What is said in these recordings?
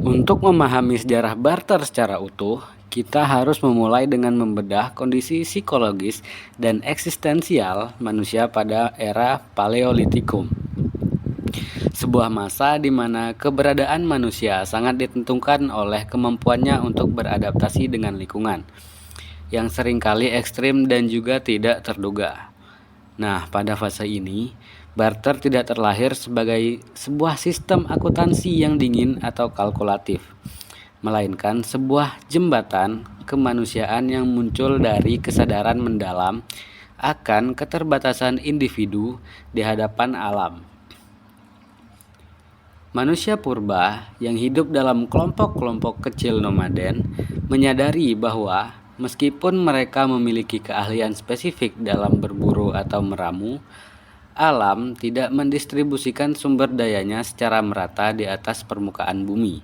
Untuk memahami sejarah barter secara utuh, kita harus memulai dengan membedah kondisi psikologis dan eksistensial manusia pada era Paleolitikum. Sebuah masa di mana keberadaan manusia sangat ditentukan oleh kemampuannya untuk beradaptasi dengan lingkungan, yang seringkali ekstrim dan juga tidak terduga. Nah, pada fase ini, barter tidak terlahir sebagai sebuah sistem akuntansi yang dingin atau kalkulatif, melainkan sebuah jembatan kemanusiaan yang muncul dari kesadaran mendalam akan keterbatasan individu di hadapan alam. Manusia purba yang hidup dalam kelompok-kelompok kecil nomaden menyadari bahwa meskipun mereka memiliki keahlian spesifik dalam berburu atau meramu, alam tidak mendistribusikan sumber dayanya secara merata di atas permukaan bumi.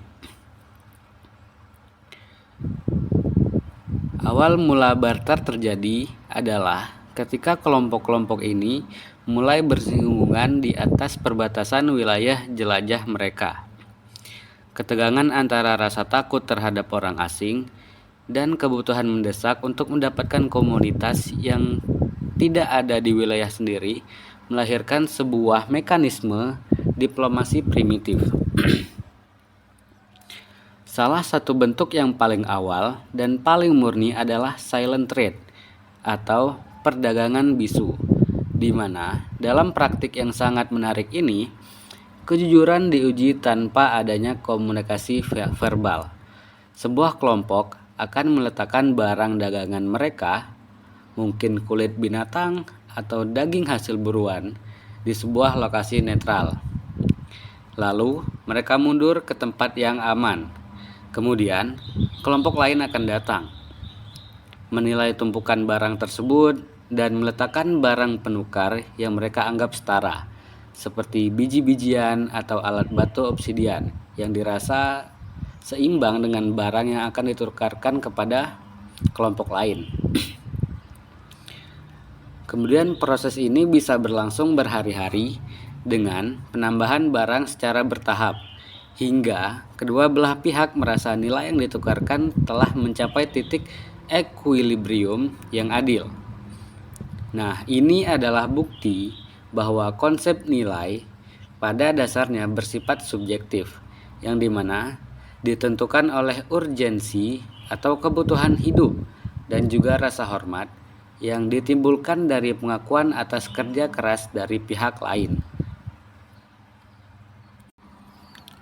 Awal mula barter terjadi adalah ketika kelompok-kelompok ini mulai bersinggungan di atas perbatasan wilayah jelajah mereka. Ketegangan antara rasa takut terhadap orang asing dan kebutuhan mendesak untuk mendapatkan komunitas yang tidak ada di wilayah sendiri melahirkan sebuah mekanisme diplomasi primitif. Salah satu bentuk yang paling awal dan paling murni adalah silent trade atau perdagangan bisu, di mana dalam praktik yang sangat menarik ini, kejujuran diuji tanpa adanya komunikasi verbal. Sebuah kelompok akan meletakkan barang dagangan mereka, mungkin kulit binatang atau daging hasil buruan, di sebuah lokasi netral. Lalu mereka mundur ke tempat yang aman. Kemudian kelompok lain akan datang, menilai tumpukan barang tersebut dan meletakkan barang penukar yang mereka anggap setara, seperti biji-bijian atau alat batu obsidian yang dirasa seimbang dengan barang yang akan ditukarkan kepada kelompok lain. Kemudian proses ini bisa berlangsung berhari-hari dengan penambahan barang secara bertahap, hingga kedua belah pihak merasa nilai yang ditukarkan telah mencapai titik equilibrium yang adil. Nah, ini adalah bukti bahwa konsep nilai pada dasarnya bersifat subjektif, yang dimana ditentukan oleh urgensi atau kebutuhan hidup dan juga rasa hormat yang ditimbulkan dari pengakuan atas kerja keras dari pihak lain.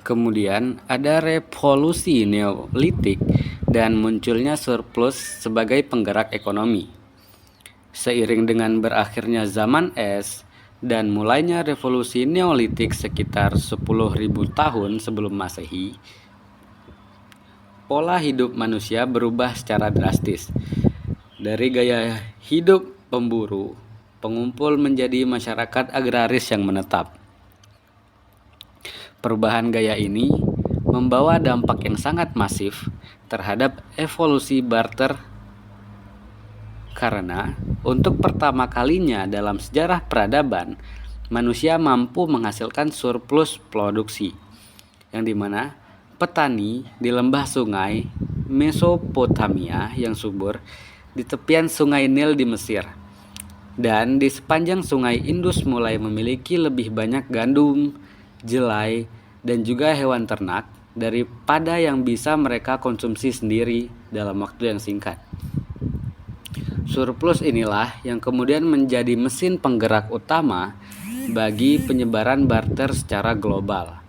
Kemudian ada revolusi Neolitik dan munculnya surplus sebagai penggerak ekonomi. Seiring dengan berakhirnya zaman es dan mulainya revolusi Neolitik sekitar 10.000 tahun sebelum Masehi, pola hidup manusia berubah secara drastis. Dari gaya hidup pemburu, pengumpul menjadi masyarakat agraris yang menetap. Perubahan gaya ini membawa dampak yang sangat masif terhadap evolusi barter karena untuk pertama kalinya dalam sejarah peradaban, manusia mampu menghasilkan surplus produksi, yang dimana petani di lembah sungai Mesopotamia yang subur, di tepian sungai Nil di Mesir, dan di sepanjang sungai Indus mulai memiliki lebih banyak gandum, jelai, dan juga hewan ternak daripada yang bisa mereka konsumsi sendiri dalam waktu yang singkat. Surplus inilah yang kemudian menjadi mesin penggerak utama bagi penyebaran barter secara global.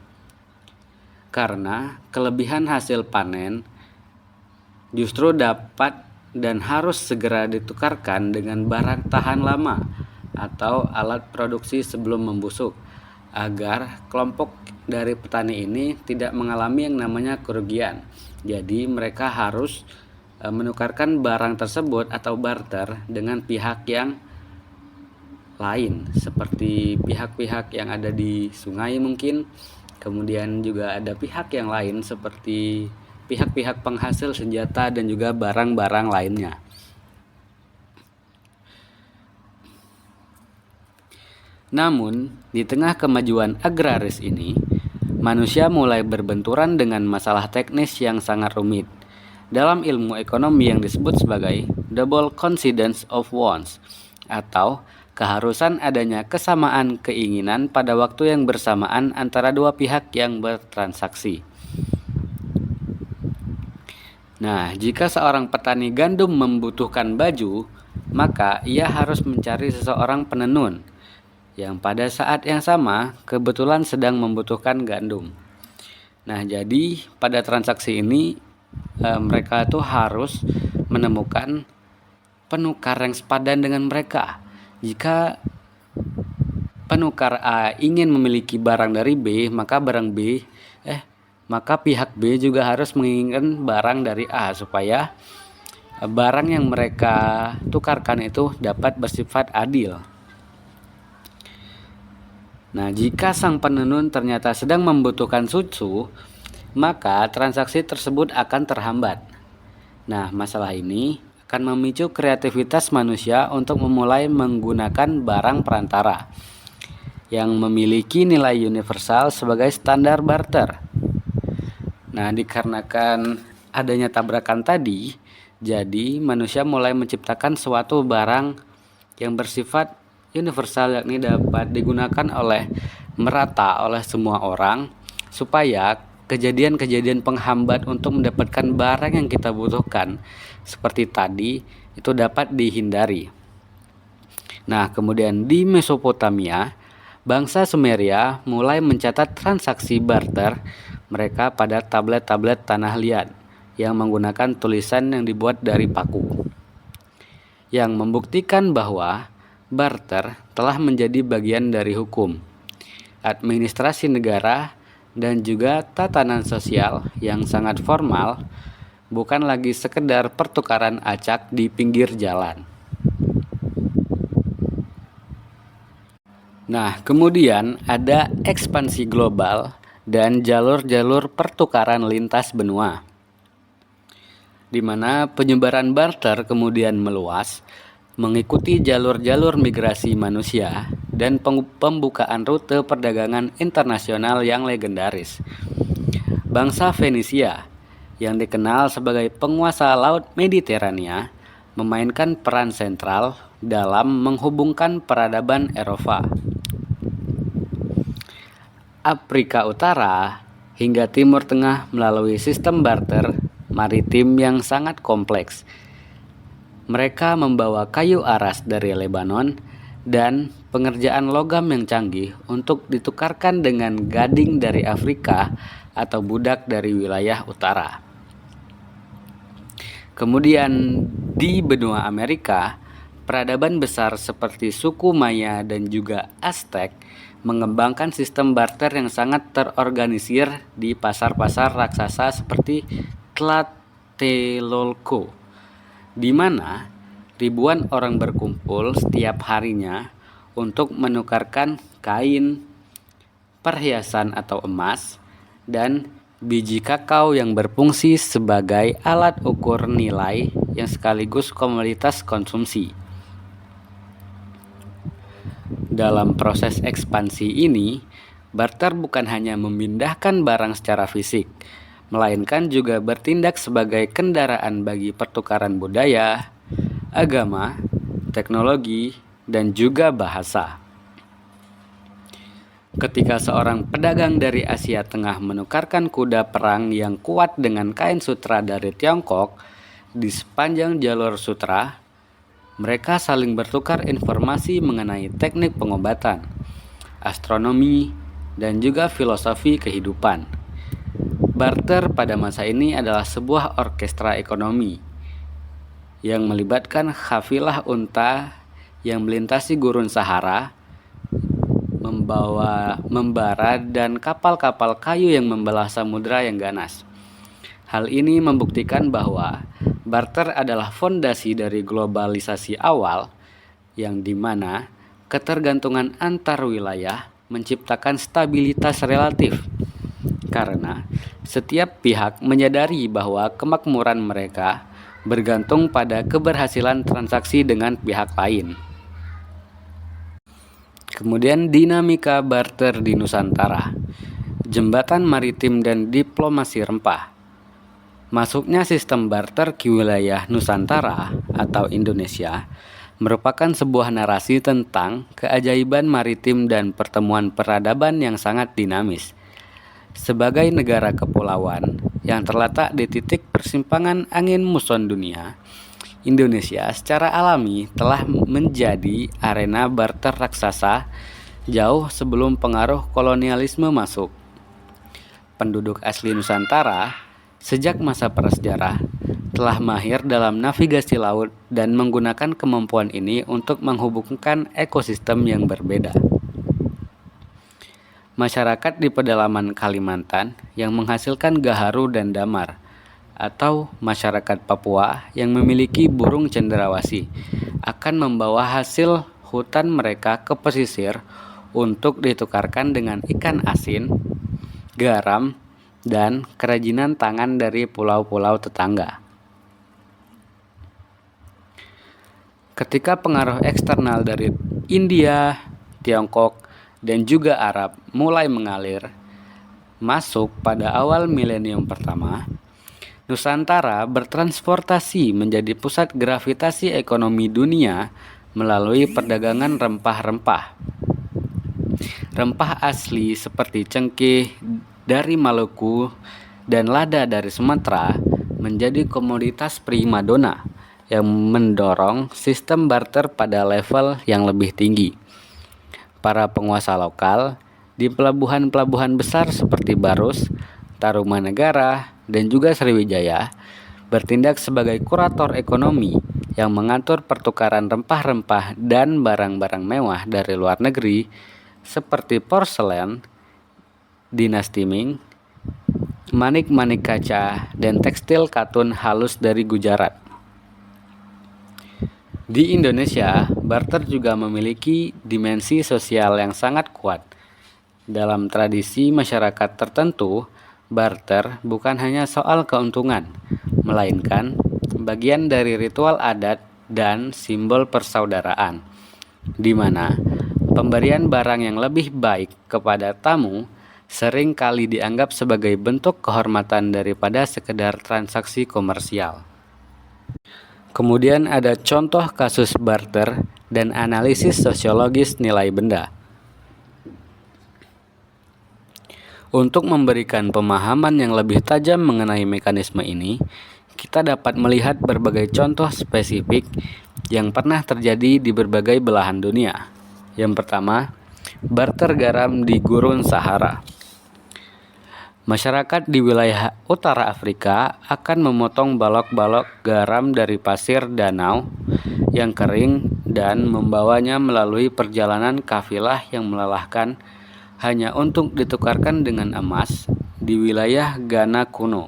Karena kelebihan hasil panen justru dapat dan harus segera ditukarkan dengan barang tahan lama atau alat produksi sebelum membusuk, agar kelompok dari petani ini tidak mengalami yang namanya kerugian. Jadi mereka harus menukarkan barang tersebut atau barter dengan pihak yang lain, seperti pihak-pihak yang ada di sungai mungkin, kemudian juga ada pihak yang lain seperti pihak-pihak penghasil senjata dan juga barang-barang lainnya. Namun, di tengah kemajuan agraris ini, manusia mulai berbenturan dengan masalah teknis yang sangat rumit. Dalam ilmu ekonomi yang disebut sebagai double coincidence of wants, atau keharusan adanya kesamaan keinginan pada waktu yang bersamaan antara dua pihak yang bertransaksi. Nah, jika seorang petani gandum membutuhkan baju, maka ia harus mencari seseorang penenun yang pada saat yang sama kebetulan sedang membutuhkan gandum. Nah, jadi pada transaksi ini mereka tuh harus menemukan penukar yang sepadan dengan mereka. Jika penukar A ingin memiliki barang dari B, maka pihak B juga harus menginginkan barang dari A supaya barang yang mereka tukarkan itu dapat bersifat adil. Nah, jika sang penenun ternyata sedang membutuhkan susu, maka transaksi tersebut akan terhambat. Nah, masalah ini akan memicu kreativitas manusia untuk memulai menggunakan barang perantara yang memiliki nilai universal sebagai standar barter. Nah, dikarenakan adanya tabrakan tadi, jadi manusia mulai menciptakan suatu barang yang bersifat universal, yakni dapat digunakan merata oleh semua orang supaya kejadian-kejadian penghambat untuk mendapatkan barang yang kita butuhkan seperti tadi itu dapat dihindari. Nah, kemudian di Mesopotamia, bangsa Sumeria mulai mencatat transaksi barter mereka pada tablet-tablet tanah liat yang menggunakan tulisan yang dibuat dari paku, yang membuktikan bahwa barter telah menjadi bagian dari hukum, administrasi negara, dan juga tatanan sosial yang sangat formal, bukan lagi sekedar pertukaran acak di pinggir jalan. Nah, kemudian ada ekspansi global dan jalur-jalur pertukaran lintas benua, di mana penyebaran barter kemudian meluas mengikuti jalur-jalur migrasi manusia dan pembukaan rute perdagangan internasional yang legendaris. Bangsa Fenisia, yang dikenal sebagai penguasa Laut Mediterania, memainkan peran sentral dalam menghubungkan peradaban Eropa, Afrika Utara, hingga Timur Tengah melalui sistem barter maritim yang sangat kompleks. Mereka membawa kayu aras dari Lebanon dan pengerjaan logam yang canggih untuk ditukarkan dengan gading dari Afrika atau budak dari wilayah utara. Kemudian di benua Amerika, peradaban besar seperti suku Maya dan juga Aztec mengembangkan sistem barter yang sangat terorganisir di pasar-pasar raksasa seperti Tlatelolco, di mana ribuan orang berkumpul setiap harinya untuk menukarkan kain, perhiasan atau emas, dan biji kakao yang berfungsi sebagai alat ukur nilai yang sekaligus komoditas konsumsi. Dalam proses ekspansi ini, barter bukan hanya memindahkan barang secara fisik, melainkan juga bertindak sebagai kendaraan bagi pertukaran budaya, agama, teknologi, dan juga bahasa. Ketika seorang pedagang dari Asia Tengah menukarkan kuda perang yang kuat dengan kain sutra dari Tiongkok di sepanjang jalur sutra, mereka saling bertukar informasi mengenai teknik pengobatan, astronomi, dan juga filosofi kehidupan. Barter pada masa ini adalah sebuah orkestra ekonomi yang melibatkan kafilah unta yang melintasi gurun Sahara, membawa membara, dan kapal-kapal kayu yang membelah samudera yang ganas. Hal ini membuktikan bahwa barter adalah fondasi dari globalisasi awal, yang dimana ketergantungan antar wilayah menciptakan stabilitas relatif, karena setiap pihak menyadari bahwa kemakmuran mereka bergantung pada keberhasilan transaksi dengan pihak lain. Kemudian dinamika barter di Nusantara. jembatan maritim dan diplomasi rempah. Masuknya sistem barter ke wilayah Nusantara atau Indonesia merupakan sebuah narasi tentang keajaiban maritim dan pertemuan peradaban yang sangat dinamis. Sebagai negara kepulauan yang terletak di titik persimpangan angin muson dunia, Indonesia secara alami telah menjadi arena barter raksasa jauh sebelum pengaruh kolonialisme masuk. Penduduk asli Nusantara sejak masa prasejarah telah mahir dalam navigasi laut dan menggunakan kemampuan ini untuk menghubungkan ekosistem yang berbeda. Masyarakat di pedalaman Kalimantan yang menghasilkan gaharu dan damar, atau masyarakat Papua yang memiliki burung cendrawasih akan membawa hasil hutan mereka ke pesisir untuk ditukarkan dengan ikan asin, garam, dan kerajinan tangan dari pulau-pulau tetangga. Ketika pengaruh eksternal dari India, Tiongkok, dan juga Arab mulai mengalir masuk pada awal milenium pertama, Nusantara bertransportasi menjadi pusat gravitasi ekonomi dunia melalui perdagangan rempah-rempah. Rempah asli seperti cengkeh dari Maluku dan lada dari Sumatera menjadi komoditas primadona yang mendorong sistem barter pada level yang lebih tinggi. Para penguasa lokal di pelabuhan-pelabuhan besar seperti Barus, Tarumanegara, dan juga Sriwijaya bertindak sebagai kurator ekonomi yang mengatur pertukaran rempah-rempah dan barang-barang mewah dari luar negeri seperti porselen, dinasti Ming, manik-manik kaca, dan tekstil katun halus dari Gujarat. Di Indonesia, barter juga memiliki dimensi sosial yang sangat kuat. Dalam tradisi masyarakat tertentu, barter bukan hanya soal keuntungan, melainkan bagian dari ritual adat dan simbol persaudaraan, di mana pemberian barang yang lebih baik kepada tamu sering kali dianggap sebagai bentuk kehormatan daripada sekedar transaksi komersial. Kemudian ada contoh kasus barter dan analisis sosiologis nilai benda. Untuk memberikan pemahaman yang lebih tajam mengenai mekanisme ini, kita dapat melihat berbagai contoh spesifik yang pernah terjadi di berbagai belahan dunia. Yang pertama, barter garam di Gurun Sahara. Masyarakat di wilayah utara Afrika akan memotong balok-balok garam dari pasir danau yang kering dan membawanya melalui perjalanan kafilah yang melelahkan hanya untuk ditukarkan dengan emas di wilayah Ghana kuno.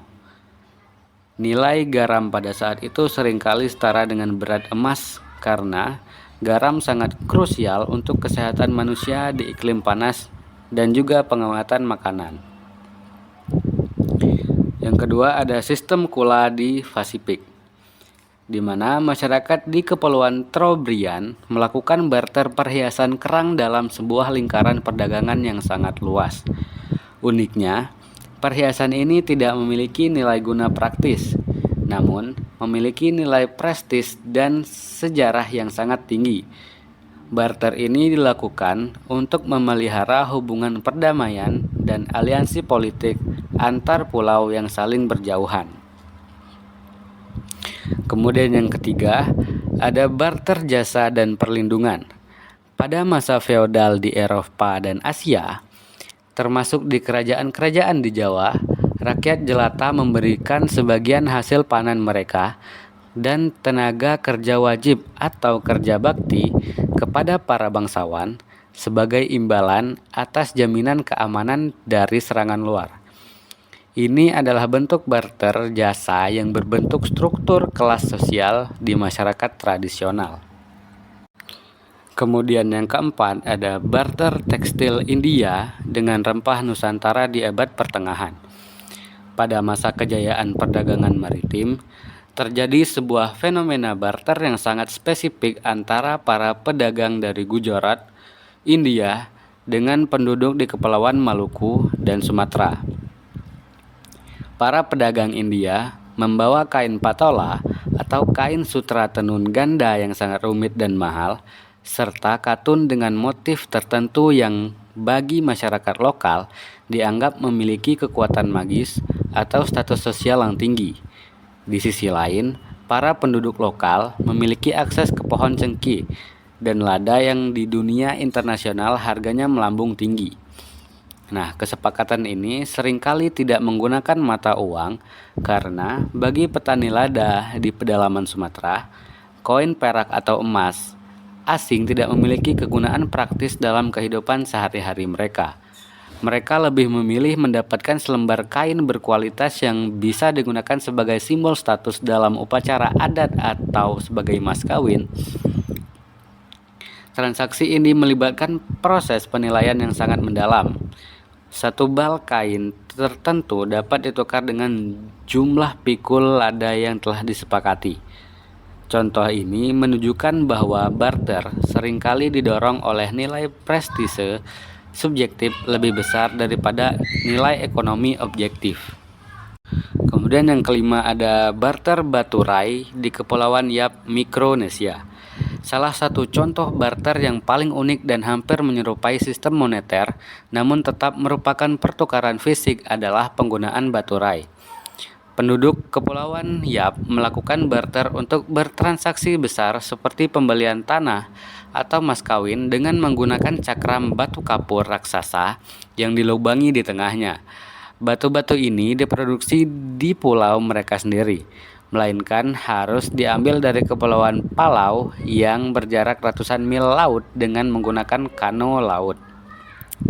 Nilai garam pada saat itu seringkali setara dengan berat emas karena garam sangat krusial untuk kesehatan manusia di iklim panas dan juga pengawatan makanan. Yang kedua ada sistem kula di Pasifik, di mana masyarakat di Kepulauan Trobriand melakukan barter perhiasan kerang dalam sebuah lingkaran perdagangan yang sangat luas. Uniknya, perhiasan ini tidak memiliki nilai guna praktis, namun memiliki nilai prestis dan sejarah yang sangat tinggi. Barter ini dilakukan untuk memelihara hubungan perdamaian dan aliansi politik antar pulau yang saling berjauhan. Kemudian yang ketiga, ada barter jasa dan perlindungan. Pada masa feodal di Eropa dan Asia, termasuk di kerajaan-kerajaan di Jawa, rakyat jelata memberikan sebagian hasil panen mereka dan tenaga kerja wajib atau kerja bakti kepada para bangsawan sebagai imbalan atas jaminan keamanan dari serangan luar. Ini adalah bentuk barter jasa yang berbentuk struktur kelas sosial di masyarakat tradisional. Kemudian yang keempat ada barter tekstil India dengan rempah Nusantara di abad pertengahan. Pada masa kejayaan perdagangan maritim, terjadi sebuah fenomena barter yang sangat spesifik antara para pedagang dari Gujarat, India, dengan penduduk di Kepulauan Maluku dan Sumatera. Para pedagang India membawa kain patola atau kain sutra tenun ganda yang sangat rumit dan mahal, serta katun dengan motif tertentu yang bagi masyarakat lokal dianggap memiliki kekuatan magis atau status sosial yang tinggi. Di sisi lain, para penduduk lokal memiliki akses ke pohon cengkeh dan lada yang di dunia internasional harganya melambung tinggi. Nah, kesepakatan ini seringkali tidak menggunakan mata uang karena bagi petani lada di pedalaman Sumatera, koin perak atau emas asing tidak memiliki kegunaan praktis dalam kehidupan sehari-hari mereka. Mereka lebih memilih mendapatkan selembar kain berkualitas yang bisa digunakan sebagai simbol status dalam upacara adat atau sebagai mas kawin. Transaksi ini melibatkan proses penilaian yang sangat mendalam. Satu bal kain tertentu dapat ditukar dengan jumlah pikul lada yang telah disepakati. Contoh ini menunjukkan bahwa barter seringkali didorong oleh nilai prestise subjektif lebih besar daripada nilai ekonomi objektif. Kemudian yang kelima ada barter baturai di Kepulauan Yap, Mikronesia. Salah satu contoh barter yang paling unik dan hampir menyerupai sistem moneter, namun tetap merupakan pertukaran fisik adalah penggunaan baturai. Penduduk Kepulauan Yap melakukan barter untuk bertransaksi besar seperti pembelian tanah atau mas kawin dengan menggunakan cakram batu kapur raksasa yang dilubangi di tengahnya. Batu-batu ini diproduksi di pulau mereka sendiri, melainkan harus diambil dari Kepulauan Palau yang berjarak ratusan mil laut dengan menggunakan kano laut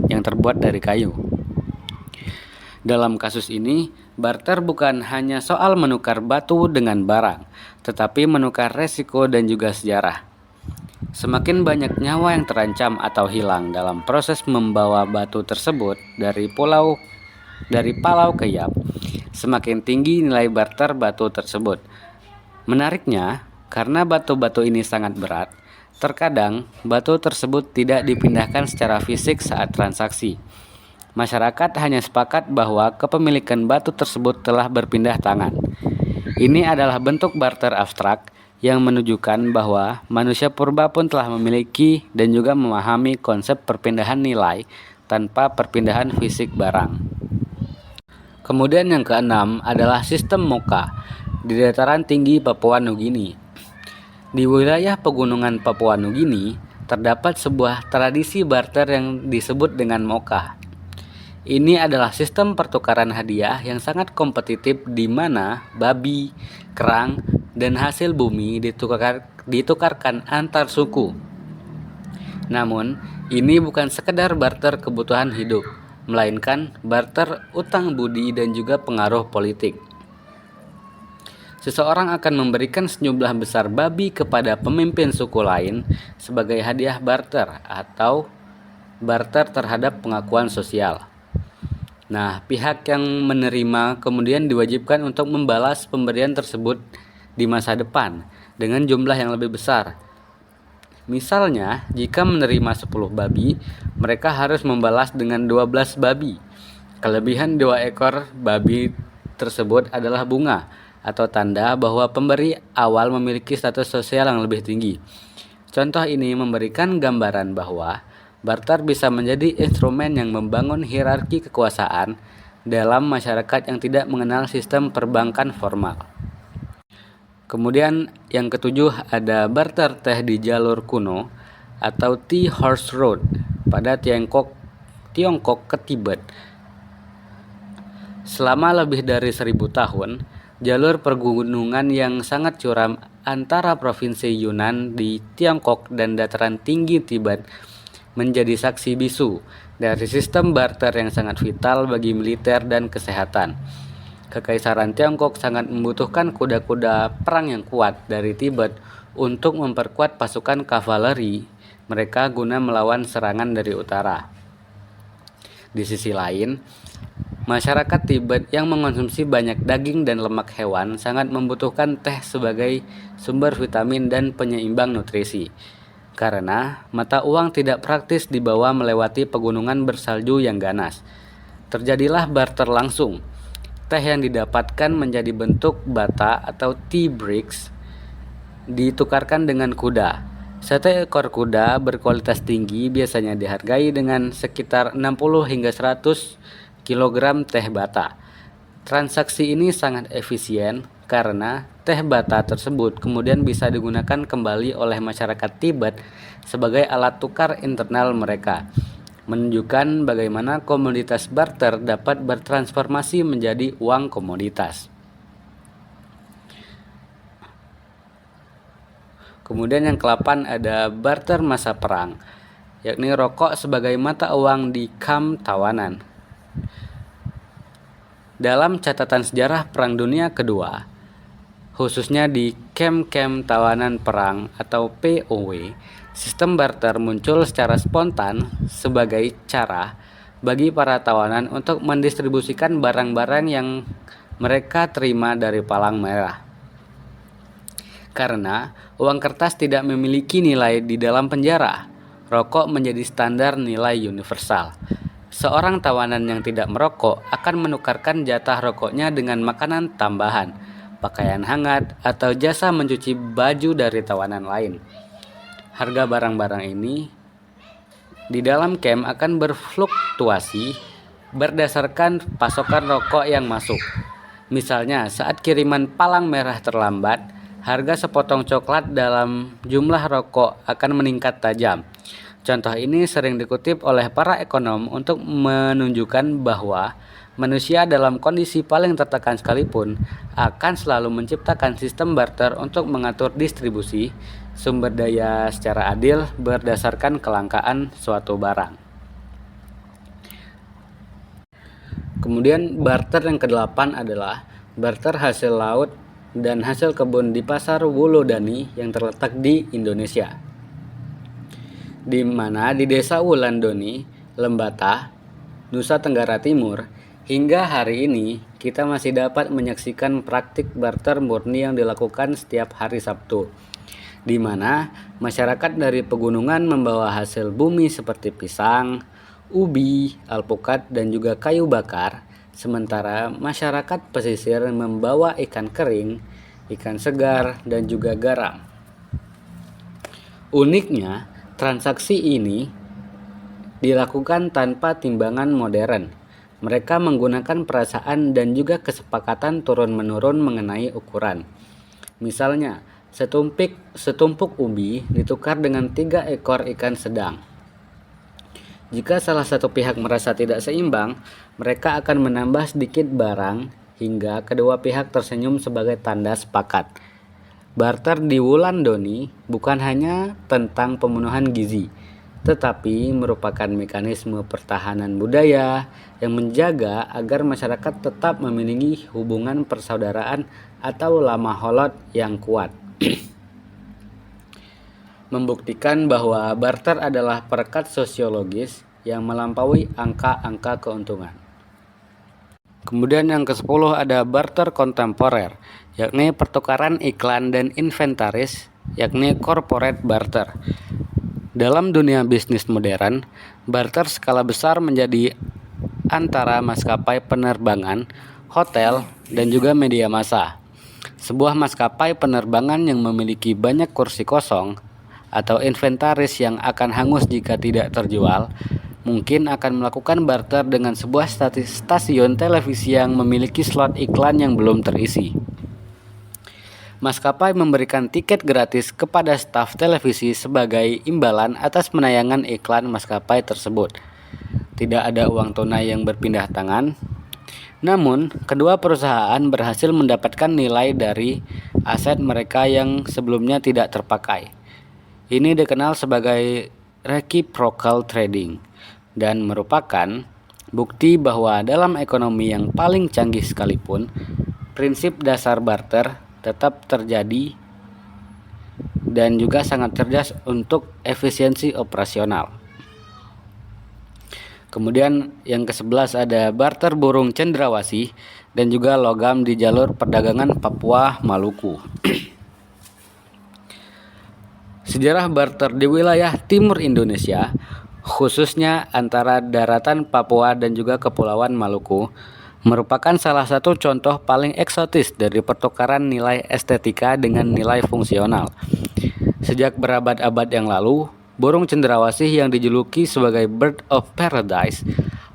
yang terbuat dari kayu. Dalam kasus ini, barter bukan hanya soal menukar batu dengan barang, tetapi menukar resiko dan juga sejarah. Semakin banyak nyawa yang terancam atau hilang dalam proses membawa batu tersebut dari Palau ke Yap, semakin tinggi nilai barter batu tersebut. Menariknya, karena batu-batu ini sangat berat, terkadang batu tersebut tidak dipindahkan secara fisik saat transaksi. Masyarakat hanya sepakat bahwa kepemilikan batu tersebut telah berpindah tangan. Ini adalah bentuk barter abstrak yang menunjukkan bahwa manusia purba pun telah memiliki dan juga memahami konsep perpindahan nilai tanpa perpindahan fisik barang. Kemudian yang keenam adalah sistem Moka di dataran tinggi Papua Nugini. Di wilayah pegunungan Papua Nugini terdapat sebuah tradisi barter yang disebut dengan Moka. Ini adalah sistem pertukaran hadiah yang sangat kompetitif di mana babi, kerang, dan hasil bumi ditukarkan antar suku. Namun, ini bukan sekedar barter kebutuhan hidup, melainkan barter utang budi dan juga pengaruh politik. Seseorang akan memberikan sejumlah besar babi kepada pemimpin suku lain sebagai hadiah barter atau barter terhadap pengakuan sosial. Nah, pihak yang menerima kemudian diwajibkan untuk membalas pemberian tersebut di masa depan dengan jumlah yang lebih besar. Misalnya, jika menerima 10 babi, mereka harus membalas dengan 12 babi. Kelebihan 2 ekor babi tersebut adalah bunga atau tanda bahwa pemberi awal memiliki status sosial yang lebih tinggi. Contoh ini memberikan gambaran bahwa barter bisa menjadi instrumen yang membangun hierarki kekuasaan dalam masyarakat yang tidak mengenal sistem perbankan formal. Kemudian yang ketujuh ada barter teh di jalur kuno atau Tea Horse Road pada Tiongkok ke Tibet. Selama lebih dari 1000 tahun, jalur pergunungan yang sangat curam antara provinsi Yunnan di Tiongkok dan dataran tinggi Tibet menjadi saksi bisu dari sistem barter yang sangat vital bagi militer dan kesehatan. Kekaisaran Tiongkok sangat membutuhkan kuda-kuda perang yang kuat dari Tibet untuk memperkuat pasukan kavaleri mereka guna melawan serangan dari utara. Di sisi lain, masyarakat Tibet yang mengonsumsi banyak daging dan lemak hewan sangat membutuhkan teh sebagai sumber vitamin dan penyeimbang nutrisi. karena mata uang tidak praktis dibawa melewati pegunungan bersalju yang ganas. Terjadilah barter langsung. Teh yang didapatkan menjadi bentuk bata atau tea bricks ditukarkan dengan kuda. Satu ekor kuda berkualitas tinggi biasanya dihargai dengan sekitar 60 hingga 100 kg teh bata. Transaksi ini sangat efisien karena teh bata tersebut kemudian bisa digunakan kembali oleh masyarakat Tibet sebagai alat tukar internal mereka, menunjukkan bagaimana komoditas barter dapat bertransformasi menjadi uang komoditas. Kemudian yang ke-8 ada barter masa perang, yakni rokok sebagai mata uang di kamp tawanan. Dalam catatan sejarah Perang Dunia Kedua, khususnya di kamp-kamp tawanan perang atau POW, sistem barter muncul secara spontan sebagai cara bagi para tawanan untuk mendistribusikan barang-barang yang mereka terima dari palang merah. Karena uang kertas tidak memiliki nilai di dalam penjara, rokok menjadi standar nilai universal. Seorang tawanan yang tidak merokok akan menukarkan jatah rokoknya dengan makanan tambahan, pakaian hangat, atau jasa mencuci baju dari tawanan lain. Harga barang-barang ini di dalam camp akan berfluktuasi berdasarkan pasokan rokok yang masuk. Misalnya, saat kiriman palang merah terlambat, harga sepotong coklat dalam jumlah rokok akan meningkat tajam. Contoh ini sering dikutip oleh para ekonom untuk menunjukkan bahwa manusia dalam kondisi paling tertekan sekalipun akan selalu menciptakan sistem barter untuk mengatur distribusi sumber daya secara adil berdasarkan kelangkaan suatu barang. Kemudian barter yang ke-8 adalah barter hasil laut dan hasil kebun di pasar Wulandoni yang terletak di Indonesia, di mana di desa Wulandoni, Lembata, Nusa Tenggara Timur, hingga hari ini kita masih dapat menyaksikan praktik barter murni yang dilakukan setiap hari Sabtu, di mana masyarakat dari pegunungan membawa hasil bumi seperti pisang, ubi, alpukat, dan juga kayu bakar, sementara masyarakat pesisir membawa ikan kering, ikan segar, dan juga garam. Uniknya, transaksi ini dilakukan tanpa timbangan modern. Mereka menggunakan perasaan dan juga kesepakatan turun-menurun mengenai ukuran. Misalnya, setumpuk ubi ditukar dengan 3 ekor ikan sedang. Jika salah satu pihak merasa tidak seimbang, mereka akan menambah sedikit barang hingga kedua pihak tersenyum sebagai tanda sepakat. Barter di Wulandoni bukan hanya tentang pemenuhan gizi, tetapi merupakan mekanisme pertahanan budaya yang menjaga agar masyarakat tetap memiliki hubungan persaudaraan atau lama holot yang kuat. Membuktikan bahwa barter adalah perekat sosiologis yang melampaui angka-angka keuntungan. Kemudian yang ke-10 ada barter kontemporer, yakni pertukaran iklan dan inventaris, yakni corporate barter. Dalam dunia bisnis modern, barter skala besar menjadi antara maskapai penerbangan, hotel, dan juga media massa. Sebuah maskapai penerbangan yang memiliki banyak kursi kosong atau inventaris yang akan hangus jika tidak terjual, mungkin akan melakukan barter dengan sebuah stasiun televisi yang memiliki slot iklan yang belum terisi. Maskapai memberikan tiket gratis kepada staf televisi sebagai imbalan atas penayangan iklan maskapai tersebut. Tidak ada uang tunai yang berpindah tangan, namun kedua perusahaan berhasil mendapatkan nilai dari aset mereka yang sebelumnya tidak terpakai. Ini dikenal sebagai reciprocal trading dan merupakan bukti bahwa dalam ekonomi yang paling canggih sekalipun, prinsip dasar barter tetap terjadi dan juga sangat cerdas untuk efisiensi operasional. Kemudian yang ke-11 ada barter burung cendrawasih dan juga logam di jalur perdagangan Papua Maluku. Sejarah barter di wilayah timur Indonesia, khususnya antara daratan Papua dan juga Kepulauan Maluku, merupakan salah satu contoh paling eksotis dari pertukaran nilai estetika dengan nilai fungsional. Sejak berabad-abad yang lalu, burung cendrawasih yang dijuluki sebagai Bird of Paradise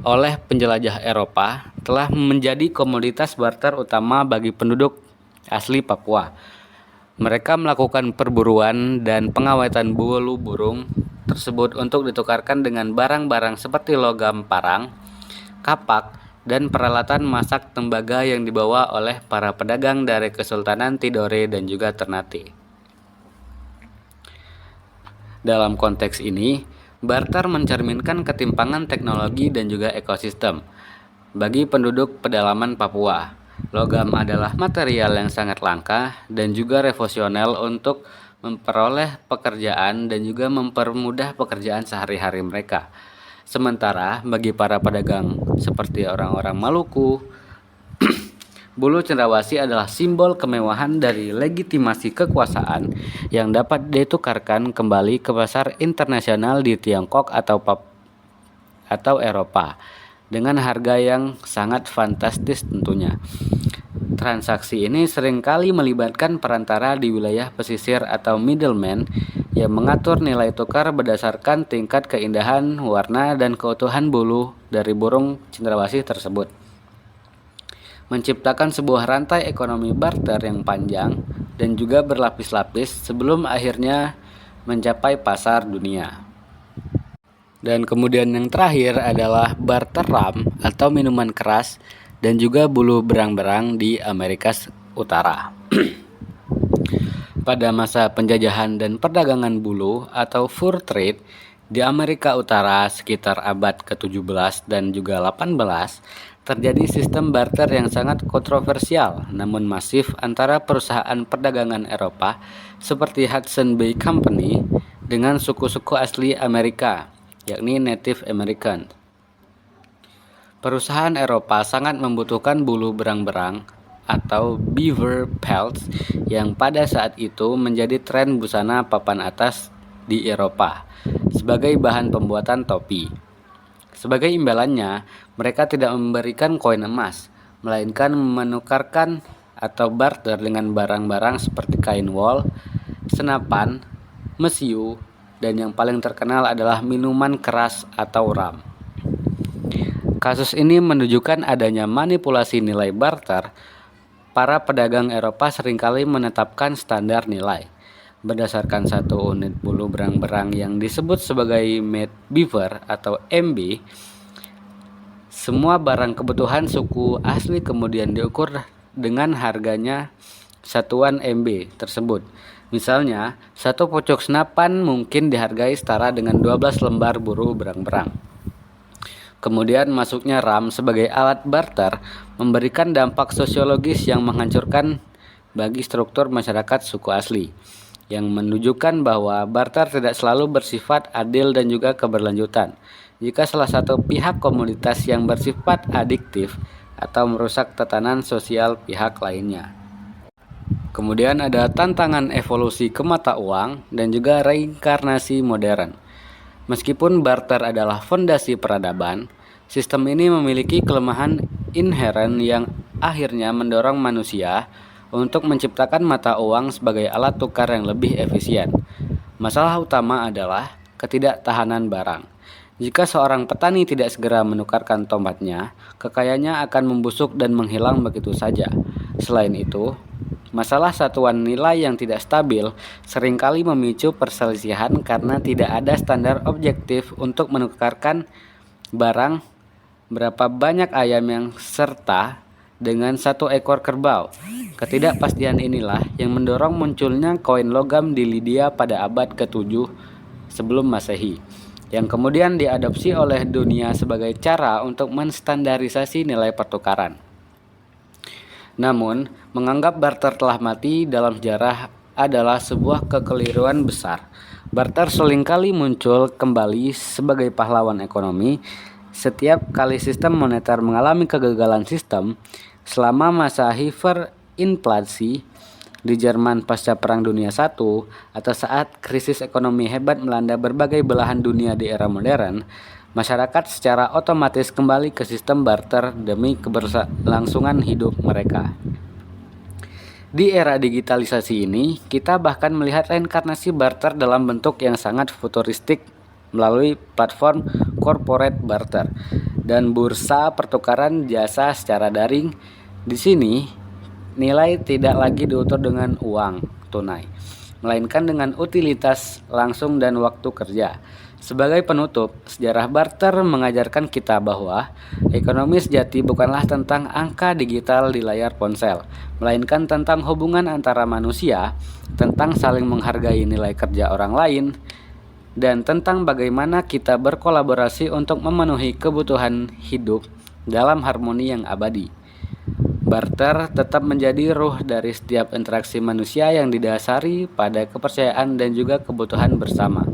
oleh penjelajah Eropa telah menjadi komoditas barter utama bagi penduduk asli Papua. Mereka melakukan perburuan dan pengawetan bulu burung tersebut untuk ditukarkan dengan barang-barang seperti logam parang, kapak, dan peralatan masak tembaga yang dibawa oleh para pedagang dari Kesultanan Tidore dan juga Ternate. Dalam konteks ini, barter mencerminkan ketimpangan teknologi dan juga ekosistem. Bagi penduduk pedalaman Papua, logam adalah material yang sangat langka dan juga revolusioner untuk memperoleh pekerjaan dan juga mempermudah pekerjaan sehari-hari mereka. Sementara bagi para pedagang seperti orang-orang Maluku, bulu cendrawasih adalah simbol kemewahan dari legitimasi kekuasaan yang dapat ditukarkan kembali ke pasar internasional di Tiongkok atau Eropa dengan harga yang sangat fantastis tentunya. Transaksi ini seringkali melibatkan perantara di wilayah pesisir atau middleman yang mengatur nilai tukar berdasarkan tingkat keindahan, warna, dan keutuhan bulu dari burung cendrawasih tersebut. Menciptakan sebuah rantai ekonomi barter yang panjang dan juga berlapis-lapis sebelum akhirnya mencapai pasar dunia. Dan kemudian yang terakhir adalah barter rum atau minuman keras dan juga bulu berang-berang di Amerika Utara. Pada masa penjajahan dan perdagangan bulu atau fur trade di Amerika Utara sekitar abad ke-17 dan juga 18, terjadi sistem barter yang sangat kontroversial namun masif antara perusahaan perdagangan Eropa seperti Hudson Bay Company dengan suku-suku asli Amerika, yakni Native American. Perusahaan Eropa sangat membutuhkan bulu berang-berang atau beaver pelts yang pada saat itu menjadi tren busana papan atas di Eropa sebagai bahan pembuatan topi. Sebagai imbalannya, mereka tidak memberikan koin emas, melainkan menukarkan atau barter dengan barang-barang seperti kain wol, senapan, mesiu, dan yang paling terkenal adalah minuman keras atau rum. Kasus ini menunjukkan adanya manipulasi nilai barter. Para pedagang Eropa seringkali menetapkan standar nilai berdasarkan satu unit bulu berang-berang yang disebut sebagai made beaver atau MB. Semua barang kebutuhan suku asli kemudian diukur dengan harganya satuan MB tersebut. Misalnya, satu pucuk senapan mungkin dihargai setara dengan 12 lembar bulu berang-berang. Kemudian masuknya rum sebagai alat barter memberikan dampak sosiologis yang menghancurkan bagi struktur masyarakat suku asli, yang menunjukkan bahwa barter tidak selalu bersifat adil dan juga keberlanjutan. Jika salah satu pihak komunitas yang bersifat adiktif atau merusak tatanan sosial pihak lainnya. Kemudian ada tantangan evolusi ke mata uang dan juga reinkarnasi modern. Meskipun barter adalah fondasi peradaban, sistem ini memiliki kelemahan inheren yang akhirnya mendorong manusia untuk menciptakan mata uang sebagai alat tukar yang lebih efisien. Masalah utama adalah ketidaktahanan barang. Jika seorang petani tidak segera menukarkan tomatnya, kekayaannya akan membusuk dan menghilang begitu saja. Selain itu, masalah satuan nilai yang tidak stabil seringkali memicu perselisihan karena tidak ada standar objektif untuk menukarkan barang berapa banyak ayam yang serta dengan satu ekor kerbau. Ketidakpastian inilah yang mendorong munculnya koin logam di Lydia pada abad ke-7 sebelum Masehi, yang kemudian diadopsi oleh dunia sebagai cara untuk menstandarisasi nilai pertukaran. Namun, menganggap barter telah mati dalam sejarah adalah sebuah kekeliruan besar. Barter seringkali muncul kembali sebagai pahlawan ekonomi setiap kali sistem moneter mengalami kegagalan sistem selama masa hiperinflasi Di Jerman pasca Perang Dunia I atau saat krisis ekonomi hebat melanda berbagai belahan dunia di era modern, masyarakat secara otomatis kembali ke sistem barter demi keberlangsungan hidup mereka. Di era digitalisasi ini, kita bahkan melihat reinkarnasi barter dalam bentuk yang sangat futuristik melalui platform corporate barter dan bursa pertukaran jasa secara daring. Di sini, nilai tidak lagi diukur dengan uang tunai, melainkan dengan utilitas langsung dan waktu kerja. Sebagai penutup, sejarah barter mengajarkan kita bahwa ekonomi sejati bukanlah tentang angka digital di layar ponsel, melainkan tentang hubungan antara manusia, tentang saling menghargai nilai kerja orang lain, dan tentang bagaimana kita berkolaborasi untuk memenuhi kebutuhan hidup dalam harmoni yang abadi. Barter tetap menjadi ruh dari setiap interaksi manusia yang didasari pada kepercayaan dan juga kebutuhan bersama.